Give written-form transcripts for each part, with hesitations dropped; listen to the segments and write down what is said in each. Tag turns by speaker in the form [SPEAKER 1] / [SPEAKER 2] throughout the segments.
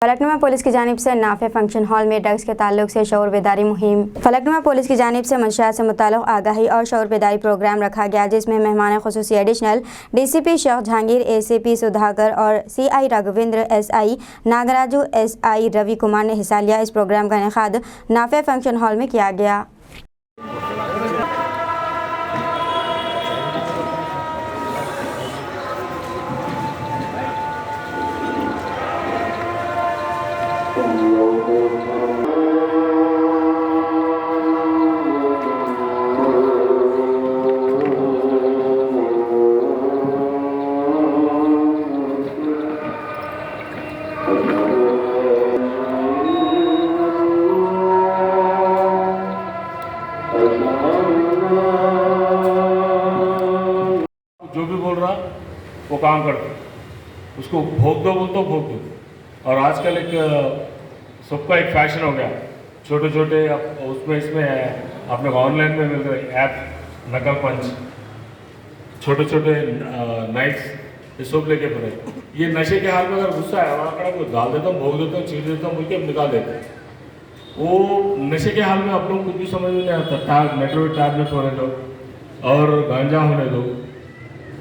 [SPEAKER 1] Falaknuma police की जानिब से नाफे फंक्शन हॉल में ड्रग्स के ताल्लुक से शऊर बेदारी मुहिम। फलकनुमा पुलिस की जानिब से मंशियात से मुताल्लिक़ आगाही और शऊर बेदारी प्रोग्राम रखा गया, जिसमें मेहमान खुसूसी additional DCP Sheikh Jahangir, ACP Sudhakar और CI Raghavendra, SI Nagaraju, SI Ravi Kumar ने हिस्सा लिया। इस प्रोग्राम का इनेकाद नाफे फंक्शन हॉल में किया गया।
[SPEAKER 2] जो भी बोल रहा वो काम करते, उसको भोग दो बोल तो भोग दो। और आजकल एक सबका एक फैशन हो गया, छोटे छोटे उसमें इसमें अपने ऑनलाइन में मिल रहे ऐप नकल पंच, छोटे छोटे नाइट्स, ये सब लेके फिरे। ये नशे के हाल में अगर गुस्सा है वहाँ को डाल देता हूँ, भोग देता हूँ, चीर देता हूँ, बोल के निकाल देते हैं। वो नशे के हाल में आप लोग कुछ भी समझ में नहीं आता। मेट्रोवेट टैबलेट होने दो और गांजा होने दो,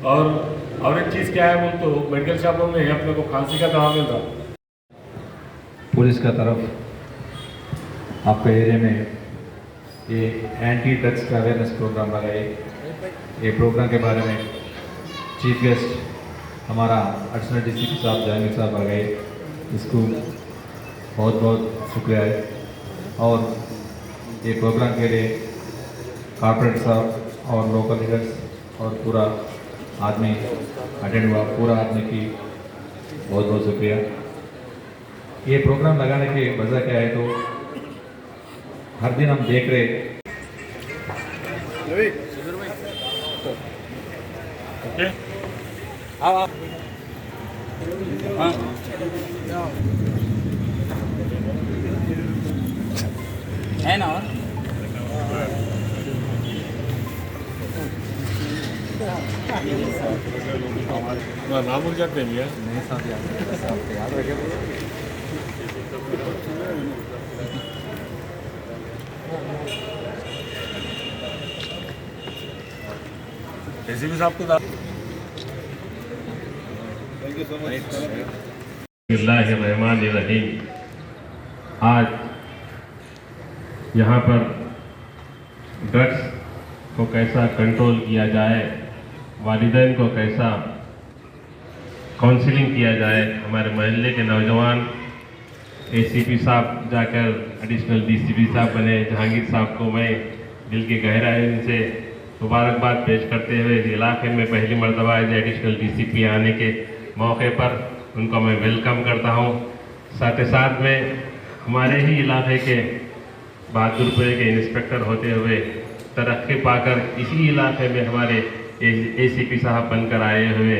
[SPEAKER 2] और एक चीज़ क्या है बोल तो मेडिकल शॉपों में अपने को खांसी का दवा मिल रहा।
[SPEAKER 3] पुलिस का तरफ आपके एरिया में ये एंटी ड्रग्स का अवेयरनेस प्रोग्राम लगाए। ये प्रोग्राम के बारे में चीफ गेस्ट हमारा एडिशनल DCP साहब जहांगीर साहब आ गए, इसको बहुत बहुत शुक्रिया है। और ये प्रोग्राम के लिए कॉर्पोरेट साहब और लोकल लीडर्स और पूरा आदमी अटेंड हुआ, पूरा आदमी की बहुत बहुत शुक्रिया। ये प्रोग्राम लगाने की वजह क्या है, तो हर दिन हम देख रहे
[SPEAKER 4] है ना।
[SPEAKER 2] नाम भूल जाते हैं यार,
[SPEAKER 3] नए साथ याद रखे।
[SPEAKER 2] DCP साहब को थैंक यू सो मच।
[SPEAKER 5] आज यहाँ पर ड्रग्स को कैसा कंट्रोल किया जाए, वालिदैन को कैसा काउंसलिंग किया जाए, हमारे मोहल्ले के नौजवान ACP साहब जाकर एडिशनल DCP साहब बने। जहांगीर साहब को मैं दिल की गहराई से मुबारकबाद पेश करते हुए इस इलाके में पहली मरतबा एज एडिशनल DCP आने के मौके पर उनको मैं वेलकम करता हूँ। साथ ही साथ में हमारे ही इलाके के बहादुरपुर के इंस्पेक्टर होते हुए तरक्की पाकर इसी इलाके में हमारे ACP साहब बनकर आए हुए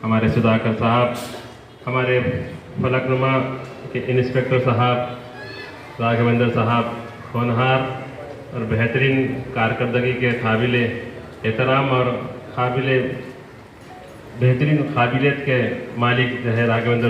[SPEAKER 5] हमारे सुधाकर साहब, हमारे फलकनुमा के इंस्पेक्टर साहब राघवेंद्र साहब, होनहार और बेहतरीन कारकर्दगी के काबिल एहतराम और बेहतरीन काबिलियत के मालिक जो है राघवेंद्र